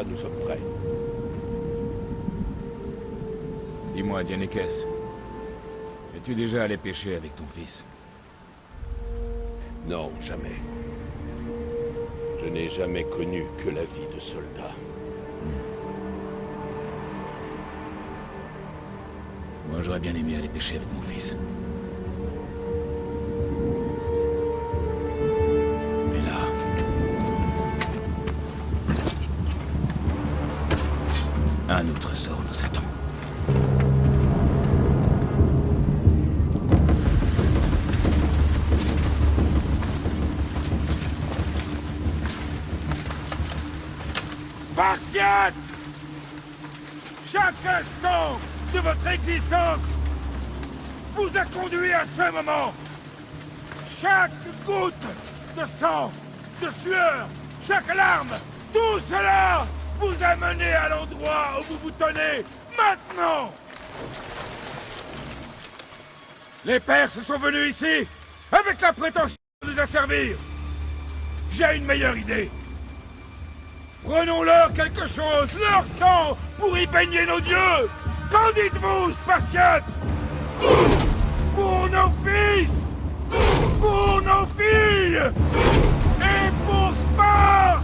pas, nous sommes prêts. Dis-moi, Dianekes, es-tu déjà allé pêcher avec ton fils? Non, jamais. Je n'ai jamais connu que la vie de soldat. Moi, j'aurais bien aimé aller pêcher avec mon fils. Mais là... un autre sort nous attend. Spartiates! Chaque instant de votre existence vous a conduit à ce moment. Chaque goutte de sang, de sueur, chaque larme, tout cela vous a mené à l'endroit où vous vous tenez maintenant. Les Perses sont venus ici avec la prétention de nous asservir. J'ai une meilleure idée. Prenons-leur quelque chose, leur sang, pour y baigner nos dieux. Qu'en dites-vous, Spartiates? Pour nos fils, pour nos filles, et pour Sparte!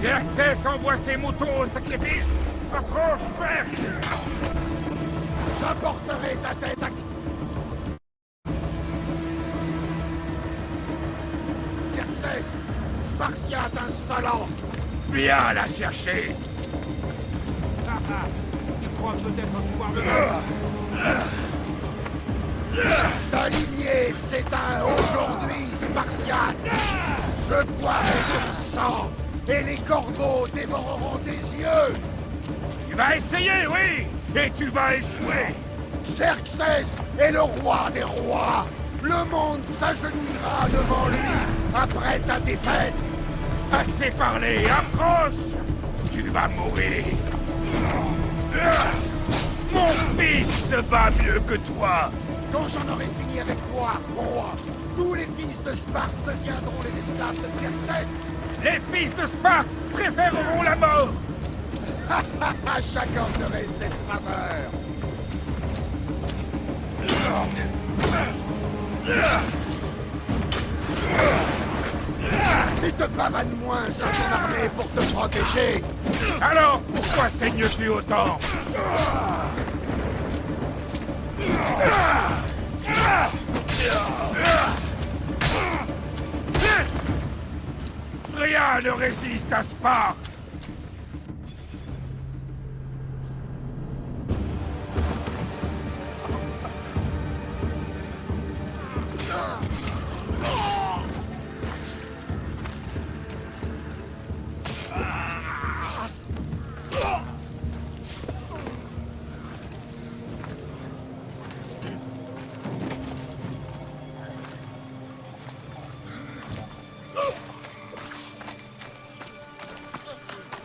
Xerxes envoie ses moutons au sacrifice. Approche, Perse. J'apporterai ta tête à Xerxes, Spartiate insolent. Viens la chercher. Tu crois peut-être pouvoir me battre? Ta lignée s'éteint aujourd'hui, Spartiate. Je boirai ton sang, et les corbeaux dévoreront tes yeux. Tu vas essayer, oui, et tu vas échouer. Xerxes est le roi des rois. Le monde s'agenouillera devant lui après ta défaite. Assez parlé, approche. Tu vas mourir. Mon fils se bat mieux que toi. Quand j'en aurai fini avec toi, mon roi, tous les fils de Sparte deviendront les esclaves de Xerxes. Les fils de Sparte préféreront la mort. J'accorderai cette faveur. Tu te pavanes moins sans ton armée pour te protéger. Alors pourquoi saignes-tu autant? Rien ne résiste à Sparte.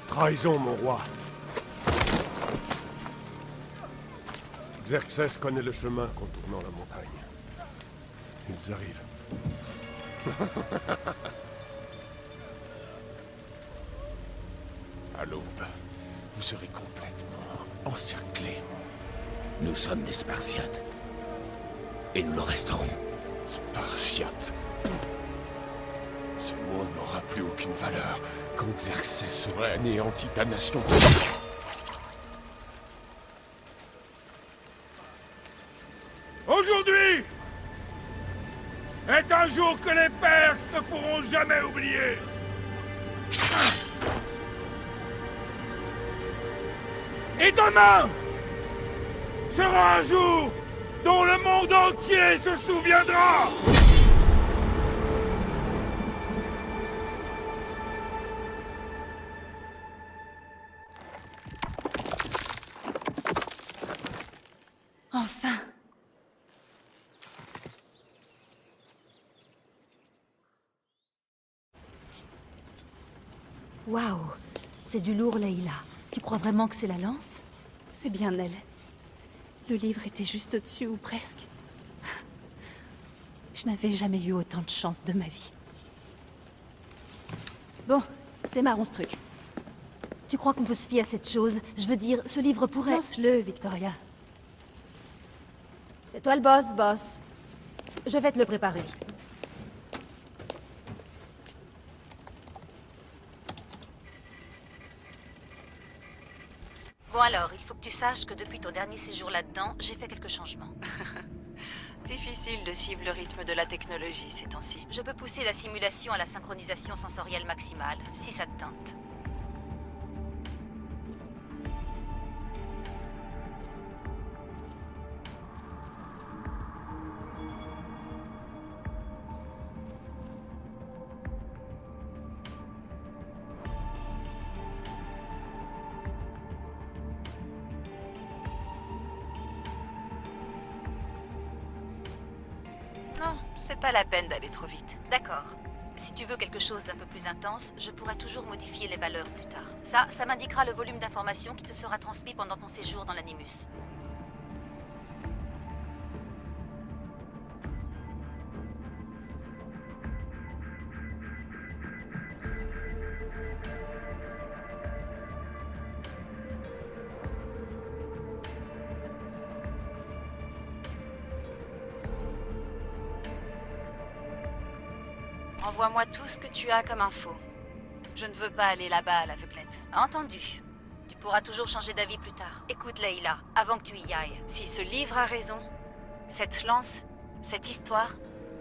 Trahison, mon roi. Xerxes connaît le chemin contournant la montagne. Ils arrivent. À l'aube, vous serez complètement encerclés. Nous sommes des Spartiates. Et nous le resterons. Spartiates. Ce mot n'aura plus aucune valeur quand Xerxes aura anéanti ta nation. Aujourd'hui est un jour que les Perses ne pourront jamais oublier. Et demain sera un jour dont le monde entier se souviendra. Enfin! Waouh! C'est du lourd, Leïla. Tu crois vraiment que c'est la lance? C'est bien elle. Le livre était juste au-dessus, ou presque. Je n'avais jamais eu autant de chance de ma vie. Bon, démarrons ce truc. Tu crois qu'on peut se fier à cette chose? Je veux dire, ce livre pourrait... Lance-le, Victoria. C'est toi le boss, boss. Je vais te le préparer. Bon alors, il faut que tu saches que depuis ton dernier séjour là-dedans, j'ai fait quelques changements. Difficile de suivre le rythme de la technologie ces temps-ci. Je peux pousser la simulation à la synchronisation sensorielle maximale, si ça te tente. Non, c'est pas la peine d'aller trop vite. D'accord. Si tu veux quelque chose d'un peu plus intense, je pourrais toujours modifier les valeurs plus tard. Ça m'indiquera le volume d'informations qui te sera transmis pendant ton séjour dans l'Animus. Envoie-moi tout ce que tu as comme info. Je ne veux pas aller là-bas à l'aveuglette. Entendu. Tu pourras toujours changer d'avis plus tard. Écoute, Leila, avant que tu y ailles. Si ce livre a raison, cette lance, cette histoire,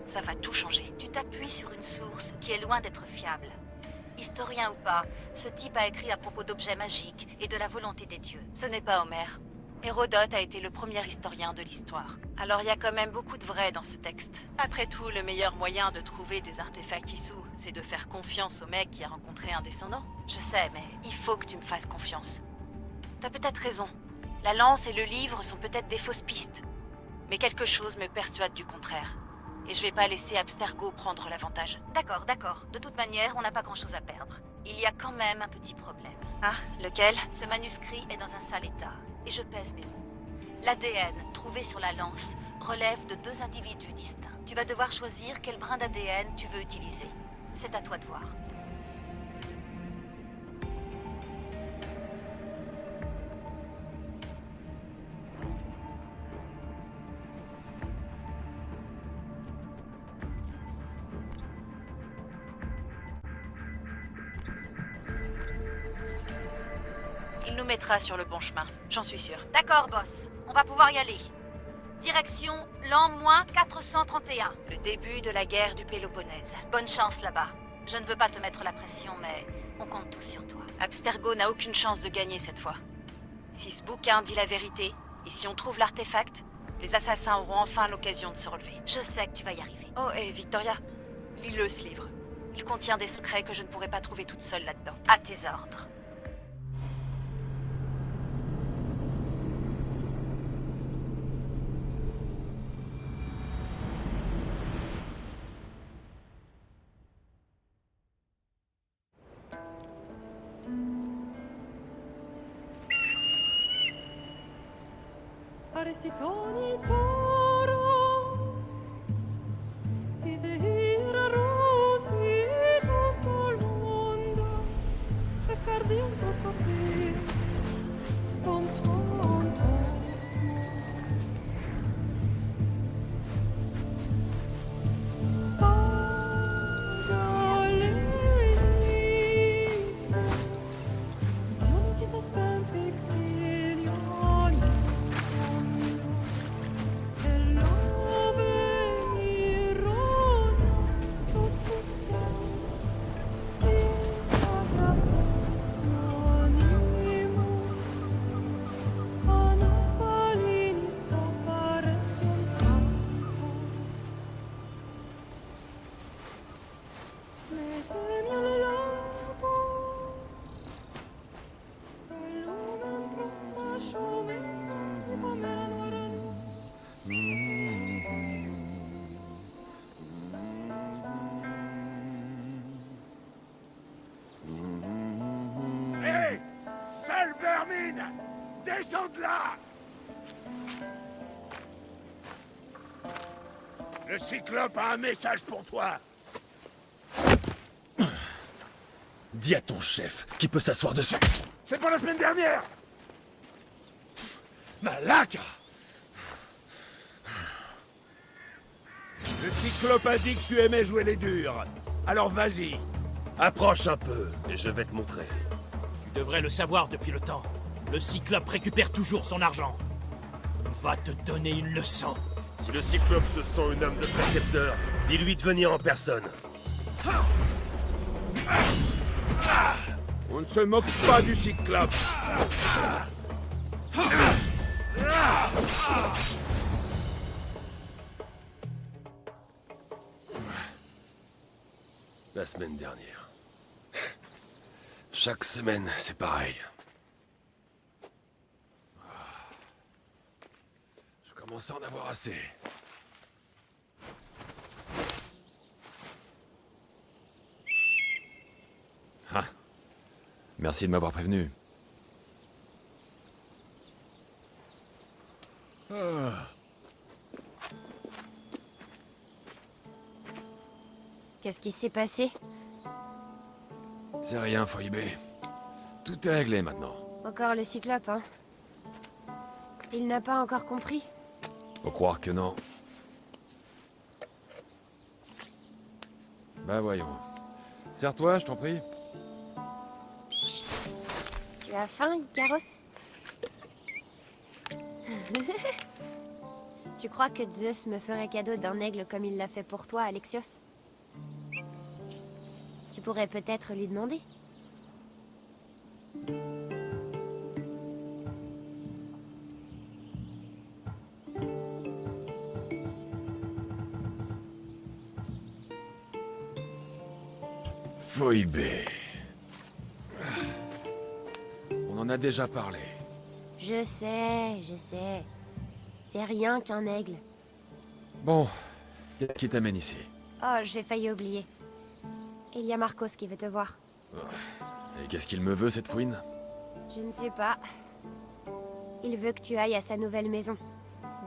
ça va tout changer. Tu t'appuies sur une source qui est loin d'être fiable. Historien ou pas, ce type a écrit à propos d'objets magiques et de la volonté des dieux. Ce n'est pas Homère. Hérodote a été le premier historien de l'histoire. Alors il y a quand même beaucoup de vrai dans ce texte. Après tout, le meilleur moyen de trouver des artefacts Issou, c'est de faire confiance au mec qui a rencontré un descendant. Je sais, mais... Il faut que tu me fasses confiance. T'as peut-être raison. La lance et le livre sont peut-être des fausses pistes. Mais quelque chose me persuade du contraire. Et je vais pas laisser Abstergo prendre l'avantage. D'accord, d'accord. De toute manière, on n'a pas grand-chose à perdre. Il y a quand même un petit problème. Ah, lequel? Ce manuscrit est dans un sale état, et je pèse mes mots. L'ADN trouvé sur la lance relève de 2 individus distincts. Tu vas devoir choisir quel brin d'ADN tu veux utiliser. C'est à toi de voir. Il nous mettra sur le bon chemin, j'en suis sûre. D'accord, boss. On va pouvoir y aller. Direction l'an -431. Le début de la guerre du Péloponnèse. Bonne chance là-bas. Je ne veux pas te mettre la pression, mais on compte tous sur toi. Abstergo n'a aucune chance de gagner cette fois. Si ce bouquin dit la vérité, et si on trouve l'artefact, les assassins auront enfin l'occasion de se relever. Je sais que tu vas y arriver. Oh, et Victoria, lis-le ce livre. Il contient des secrets que je ne pourrais pas trouver toute seule là-dedans. À tes ordres. Arestitoni toro Idehira rositos tolondas Efcardios boscopi Ton son Pagalenis Non quitas ben fixilion Hé! Sale vermine! Descends de là! Le Cyclope a un message pour toi! Dis à ton chef qu'il peut s'asseoir dessus. C'est pour la semaine dernière! Malaka! Le Cyclope a dit que tu aimais jouer les durs. Alors vas-y. Approche un peu et je vais te montrer. Tu devrais le savoir depuis le temps. Le Cyclope récupère toujours son argent. On va te donner une leçon. Si le Cyclope se sent une âme de précepteur, dis-lui de venir en personne. On ne se moque pas du Cyclope. La semaine dernière. Chaque semaine, c'est pareil. Je commence à en avoir assez. Ah. Merci de m'avoir prévenu. Qu'est-ce qui s'est passé? C'est rien, Phoebe. Tout est réglé maintenant. Encore le Cyclope, hein? Il n'a pas encore compris? Faut croire que non. Bah voyons. Serre-toi, je t'en prie. Tu as faim, Icaros? Tu crois que Zeus me ferait cadeau d'un aigle comme il l'a fait pour toi, Alexios? Tu pourrais peut-être lui demander. Phoebe. On en a déjà parlé. Je sais. C'est rien qu'un aigle. Bon, qui t'amène ici? Oh, j'ai failli oublier. Il y a Marcos qui veut te voir. Et qu'est-ce qu'il me veut, cette fouine? Je ne sais pas. Il veut que tu ailles à sa nouvelle maison,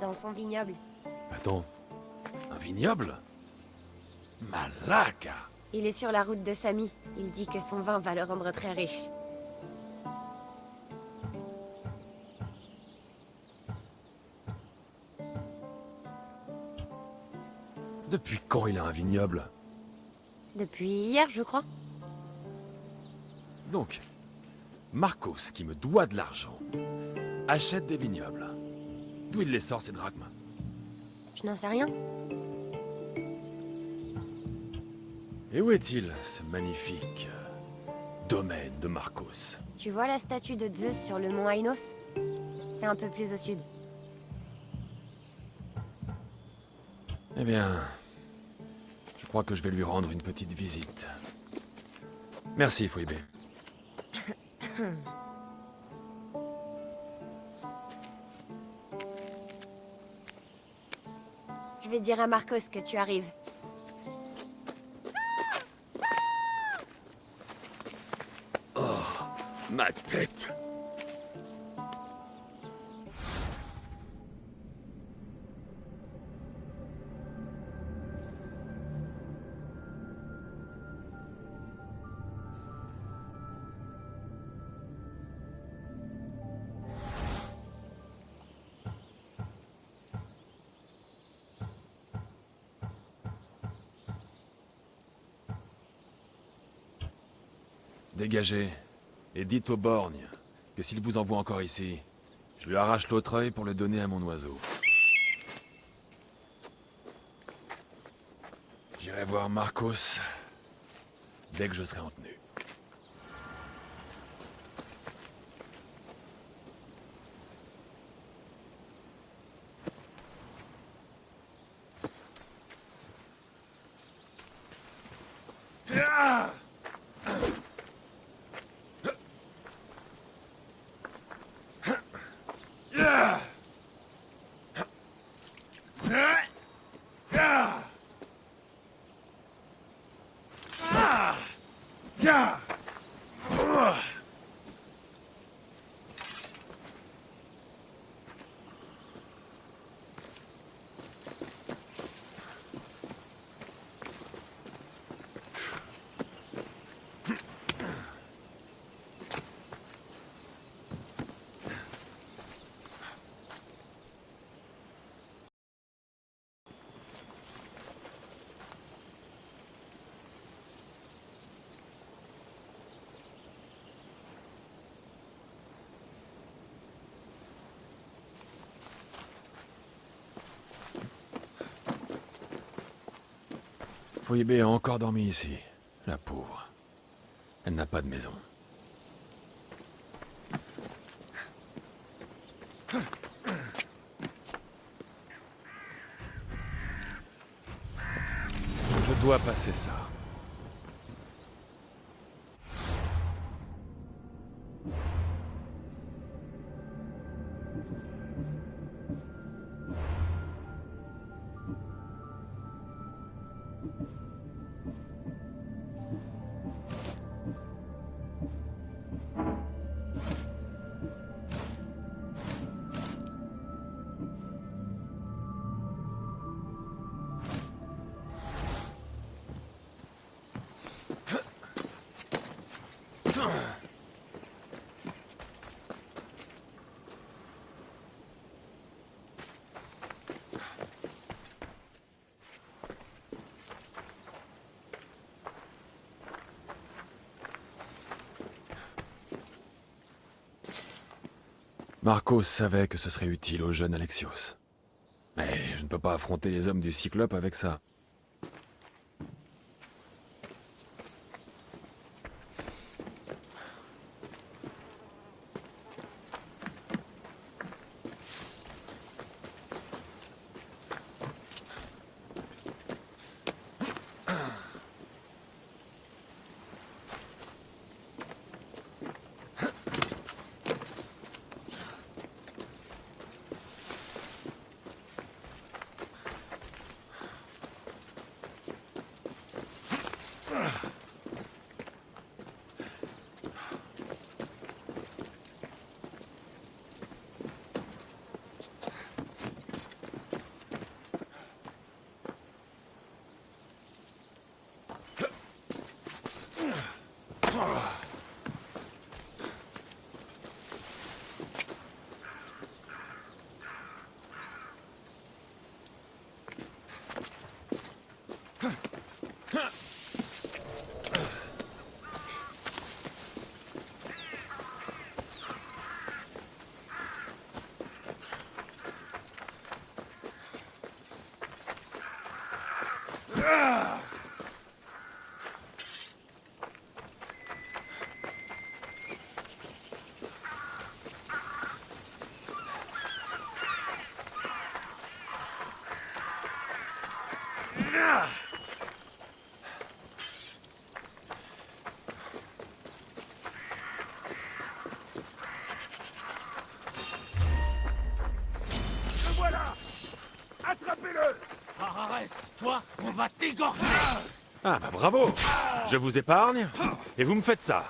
dans son vignoble. Attends, un vignoble? Malaka! Il est sur la route de Samy. Il dit que son vin va le rendre très riche. Depuis quand il a un vignoble? Depuis hier, je crois. Donc, Marcos, qui me doit de l'argent, achète des vignobles. D'où il les sort, ces drachmes? Je n'en sais rien. Et où est-il, ce magnifique domaine de Marcos? Tu vois la statue de Zeus sur le mont Ainos? C'est un peu plus au sud. Eh bien, je crois que je vais lui rendre une petite visite. Merci, Phoebe. Je vais dire à Marcos que tu arrives. Ma tête! Dégagez, et dites au borgne que s'il vous envoie encore ici, je lui arrache l'autre œil pour le donner à mon oiseau. J'irai voir Marcos dès que je serai en tenue. Phoebe a encore dormi ici, la pauvre. Elle n'a pas de maison. Je dois passer ça. Marcos savait que ce serait utile au jeune Alexios. Mais je ne peux pas affronter les hommes du Cyclope avec ça. Le voilà! Attrapez-le! Arares, toi, on va t'égorger! Ah bah bravo! Je vous épargne, et vous me faites ça.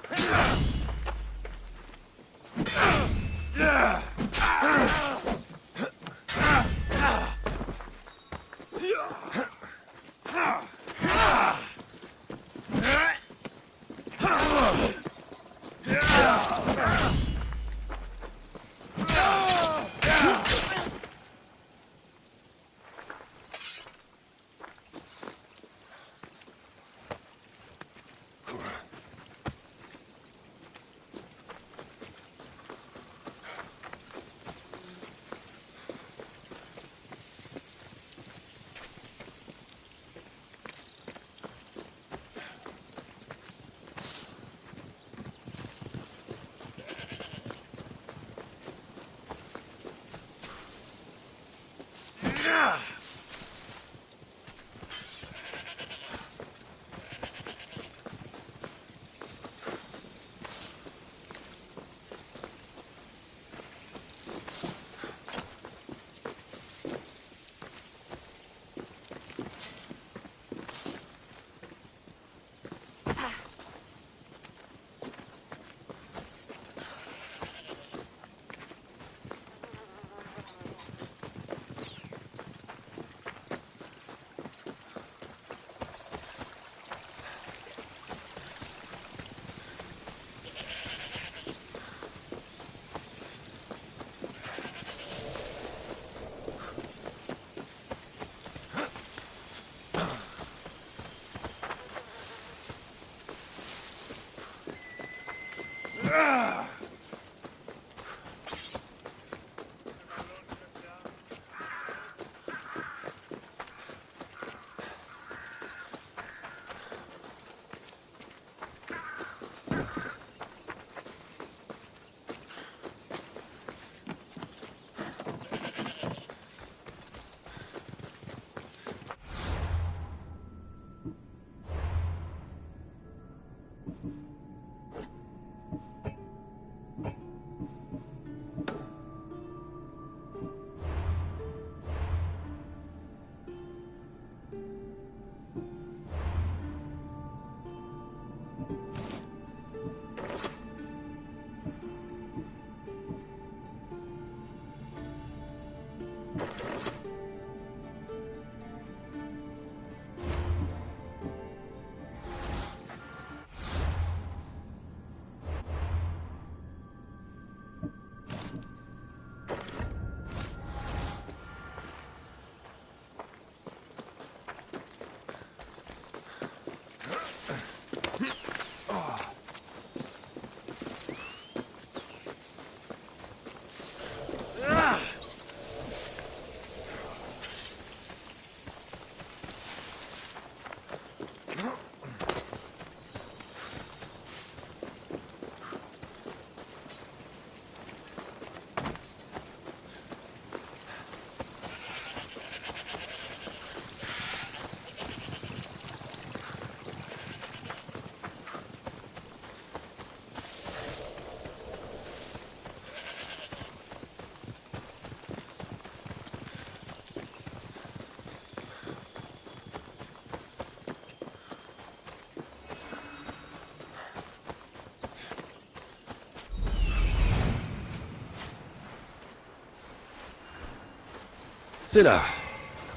C'est là.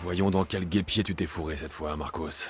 Voyons dans quel guêpier tu t'es fourré cette fois, Marcos.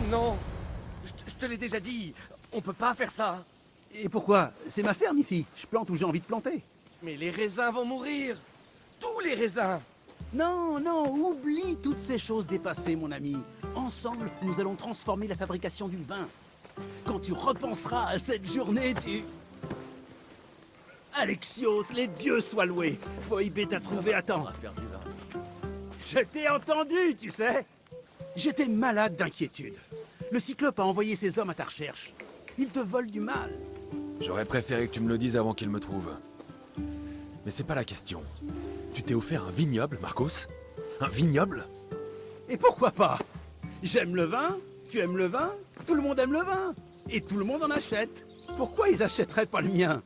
Non, je te l'ai déjà dit, on peut pas faire ça. Et pourquoi? C'est ma ferme ici, je plante où j'ai envie de planter. Mais les raisins vont mourir. Tous les raisins. Non, non, oublie toutes ces choses dépassées, mon ami. Ensemble, nous allons transformer la fabrication du vin. Quand tu repenseras à cette journée, tu... Alexios, les dieux soient loués. Phoebe t'a trouvé à temps. Je t'ai entendu, tu sais. J'étais malade d'inquiétude. Le Cyclope a envoyé ses hommes à ta recherche. Ils te volent du mal. J'aurais préféré que tu me le dises avant qu'il me trouve. Mais c'est pas la question. Tu t'es offert un vignoble, Marcos? Un vignoble? Et pourquoi pas? J'aime le vin, tu aimes le vin, tout le monde aime le vin. Et tout le monde en achète. Pourquoi ils achèteraient pas le mien?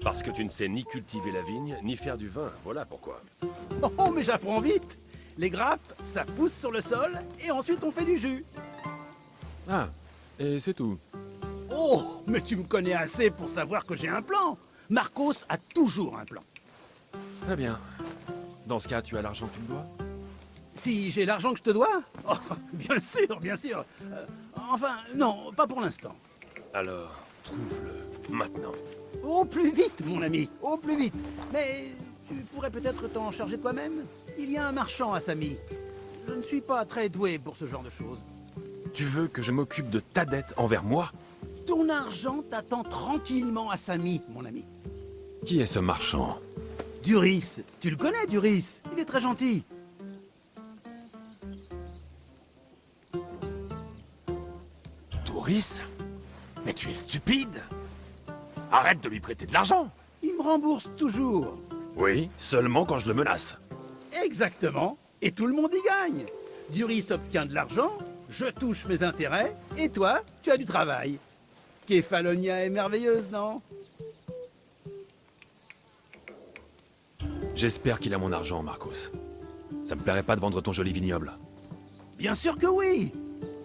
Parce que tu ne sais ni cultiver la vigne, ni faire du vin, voilà pourquoi. Oh, mais j'apprends vite. Les grappes, ça pousse sur le sol, et ensuite on fait du jus. Ah, et c'est tout. Oh, mais tu me connais assez pour savoir que j'ai un plan. Marcos a toujours un plan. Très bien. Dans ce cas, tu as l'argent que tu me dois? Si j'ai l'argent que je te dois? Oh, bien sûr, bien sûr. Enfin, non, pas pour l'instant. Alors, trouve-le, maintenant. Au plus vite, mon ami, au plus vite. Mais tu pourrais peut-être t'en charger toi-même? Il y a un marchand à Samy. Je ne suis pas très doué pour ce genre de choses. Tu veux que je m'occupe de ta dette envers moi? Ton argent t'attend tranquillement à Samy, mon ami. Qui est ce marchand? Duris. Tu le connais, Duris? Il est très gentil. Duris? Mais tu es stupide! Arrête de lui prêter de l'argent! Il me rembourse toujours. Oui, seulement quand je le menace. Exactement. Et tout le monde y gagne. Duris obtient de l'argent, je touche mes intérêts, et toi, tu as du travail. Kefalonia est merveilleuse, non? J'espère qu'il a mon argent, Marcos. Ça me plairait pas de vendre ton joli vignoble. Bien sûr que oui.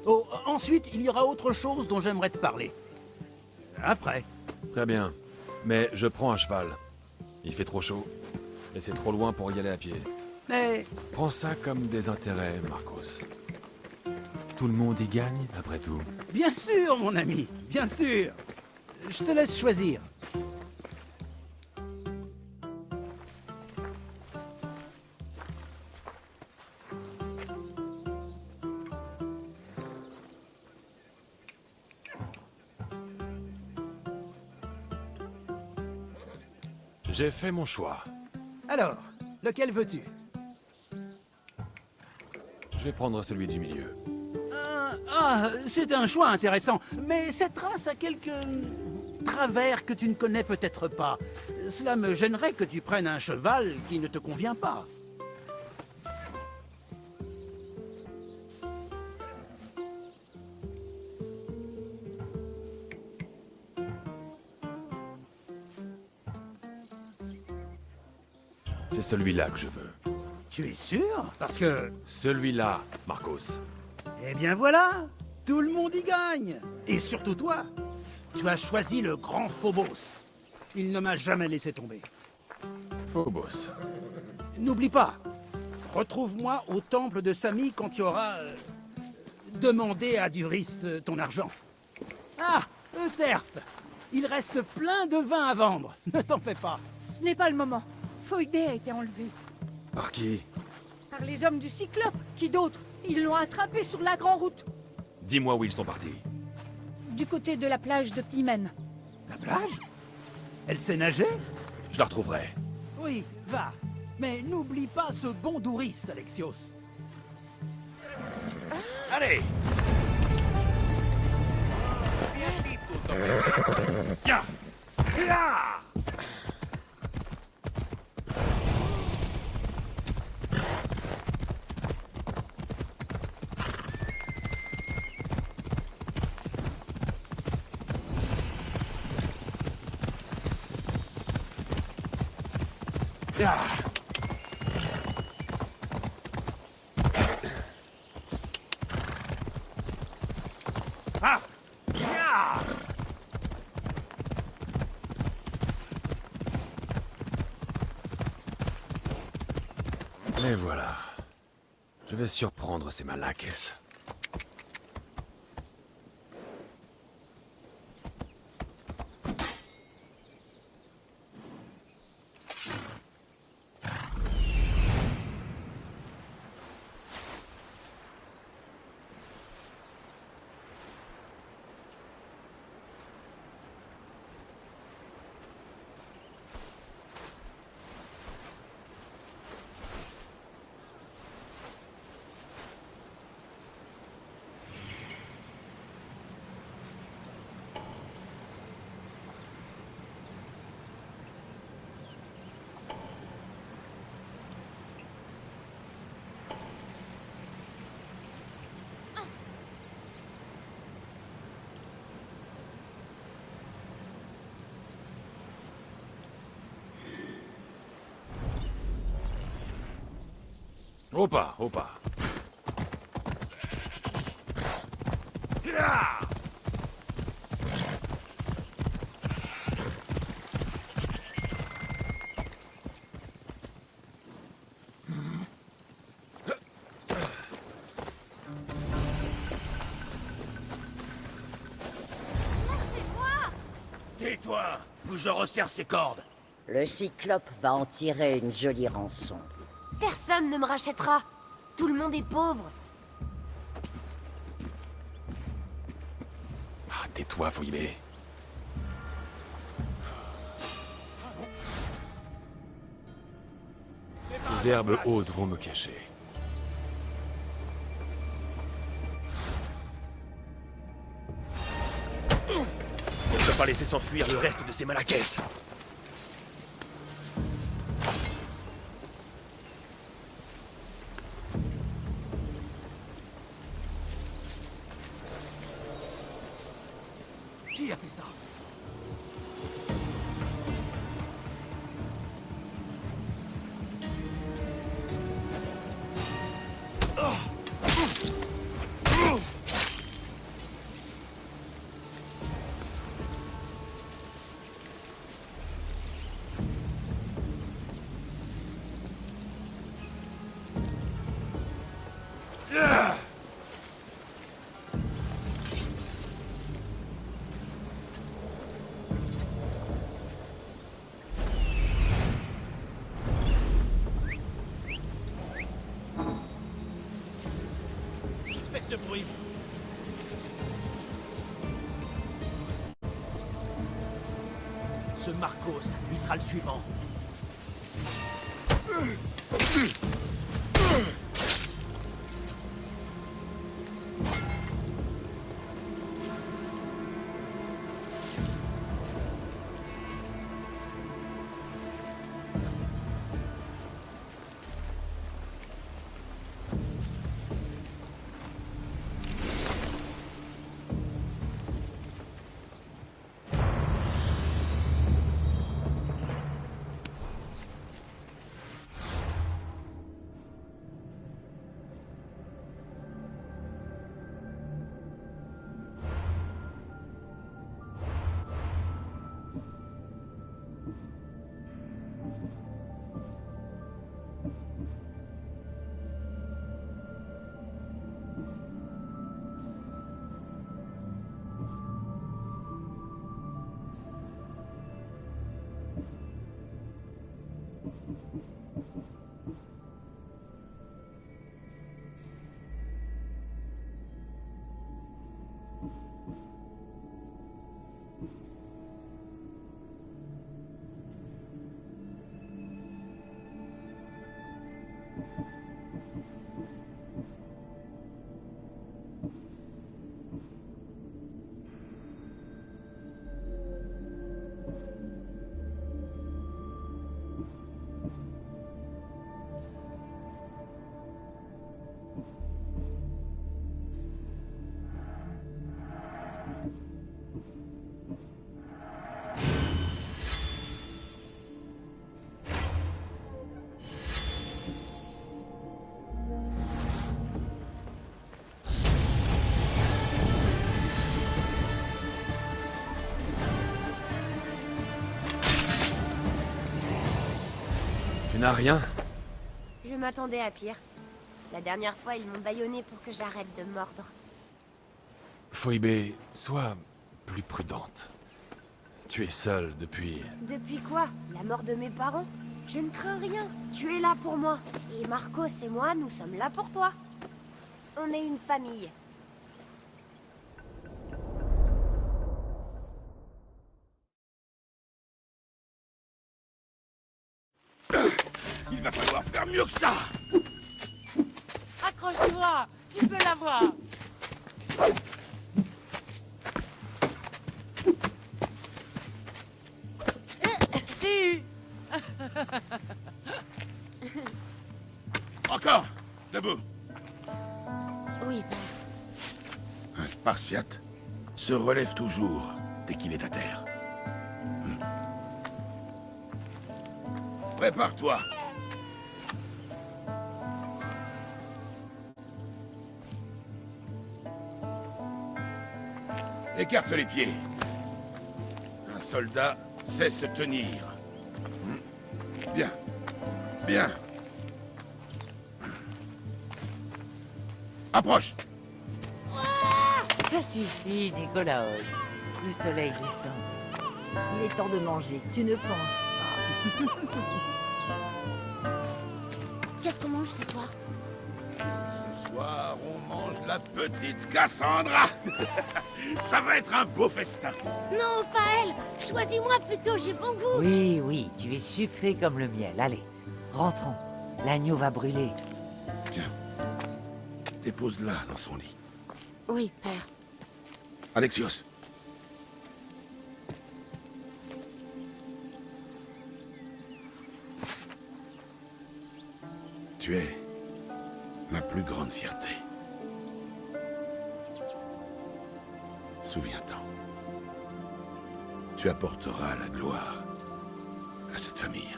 Oh, ensuite, il y aura autre chose dont j'aimerais te parler. Après. Très bien. Mais je prends un cheval. Il fait trop chaud. Et c'est trop loin pour y aller à pied. Mais... Prends ça comme des intérêts, Marcos. Tout le monde y gagne, après tout. Bien sûr, mon ami, bien sûr. Je te laisse choisir. J'ai fait mon choix. Alors, lequel veux-tu? Je vais prendre celui du milieu. C'est un choix intéressant, mais cette race a quelques travers que tu ne connais peut-être pas. Cela me gênerait que tu prennes un cheval qui ne te convient pas. C'est celui-là que je veux. Tu es sûr? Parce que... Celui-là, Marcos. Eh bien voilà, tout le monde y gagne. Et surtout toi. Tu as choisi le grand Phobos. Il ne m'a jamais laissé tomber. Phobos. N'oublie pas, retrouve-moi au temple de Sami quand tu auras demandé à Duris ton argent. Ah, Euterpe, il reste plein de vin à vendre. Ne t'en fais pas. Ce n'est pas le moment. Phoebe a été enlevé. Par qui? Par les hommes du Cyclope. Qui d'autre? Ils l'ont attrapé sur la grande route. Dis-moi où ils sont partis. Du côté de la plage de Timen. La plage? Elle sait nager? Je la retrouverai. Oui, va. Mais n'oublie pas ce bon Duris, Alexios. Allez! Ya! Ya! Ya! Ah! Ya! Et voilà. Je vais surprendre ces Malakes. Opa, opa. Ya! Tais-toi, ou je resserre ses cordes. Le Cyclope va en tirer une jolie rançon. Personne ne me rachètera. Tout le monde est pauvre. Ah, tais-toi, Phoebe. Ces herbes hautes vont me cacher. On ne peut pas laisser s'enfuir le reste de ces Malakes. Qui a fait ça? Fais ce bruit. Ce Marcos, il sera le suivant. N'a rien? Je m'attendais à pire. La dernière fois, ils m'ont bâillonné pour que j'arrête de mordre. Phoebe, sois plus prudente. Tu es seule depuis... Depuis quoi? La mort de mes parents? Je ne crains rien. Tu es là pour moi. Et Marcos et moi, nous sommes là pour toi. On est une famille. Il va falloir faire mieux que ça! Accroche-toi! Tu peux l'avoir! Encore! Debout! Oui, père. Un Spartiate se relève toujours dès qu'il est à terre. Prépare-toi! Écarte les pieds. Un soldat sait se tenir. Bien. Bien. Approche! Ça suffit, Nicolaos. Le soleil descend. Il est temps de manger, tu ne penses pas. Qu'est-ce qu'on mange ce soir? Ce soir, on mange la petite Cassandra. Ça va être un beau festin. Non, pas elle. Choisis-moi plutôt, j'ai bon goût. Oui, oui, tu es sucré comme le miel. Allez, rentrons. L'agneau va brûler. Tiens, dépose-la dans son lit. Oui, père. Alexios. Tu es ma plus grande fierté. Souviens-t'en. Tu apporteras la gloire à cette famille.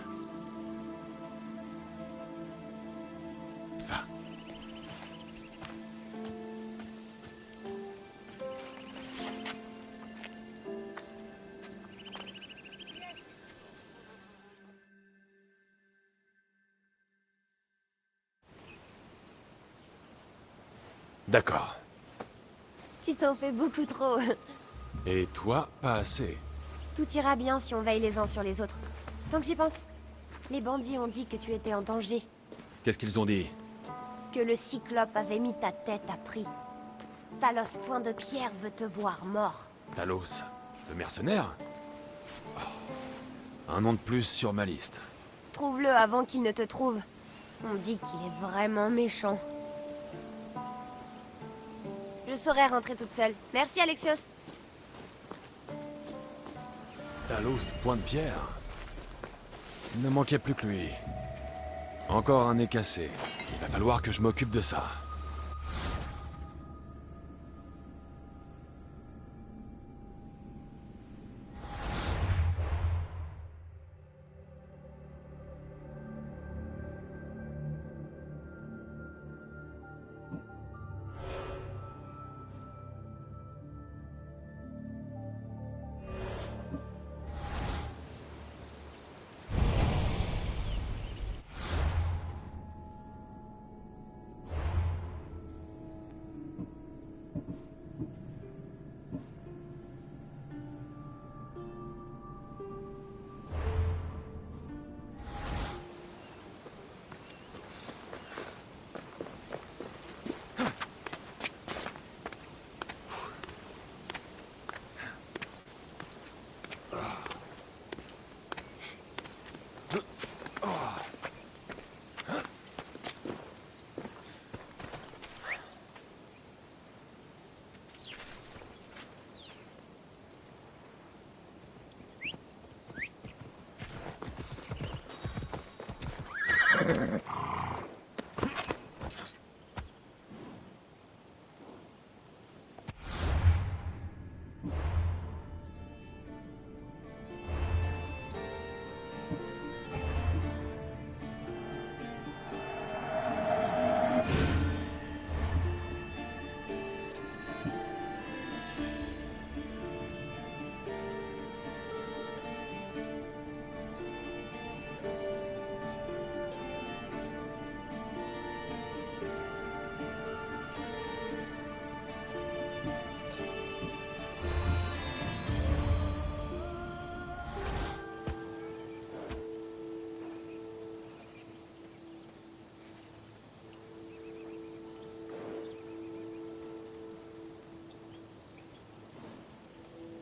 Va. D'accord. Tu t'en fais beaucoup trop. Et toi, pas assez. Tout ira bien si on veille les uns sur les autres. Tant que j'y pense. Les bandits ont dit que tu étais en danger. Qu'est-ce qu'ils ont dit? Que le Cyclope avait mis ta tête à prix. Talos Point de Pierre veut te voir mort. Talos, le mercenaire? Oh, un nom de plus sur ma liste. Trouve-le avant qu'il ne te trouve. On dit qu'il est vraiment méchant. Je saurais rentrer toute seule. Merci, Alexios. Talos Pointe-Pierre. Il ne manquait plus que lui. Encore un nez cassé. Il va falloir que je m'occupe de ça.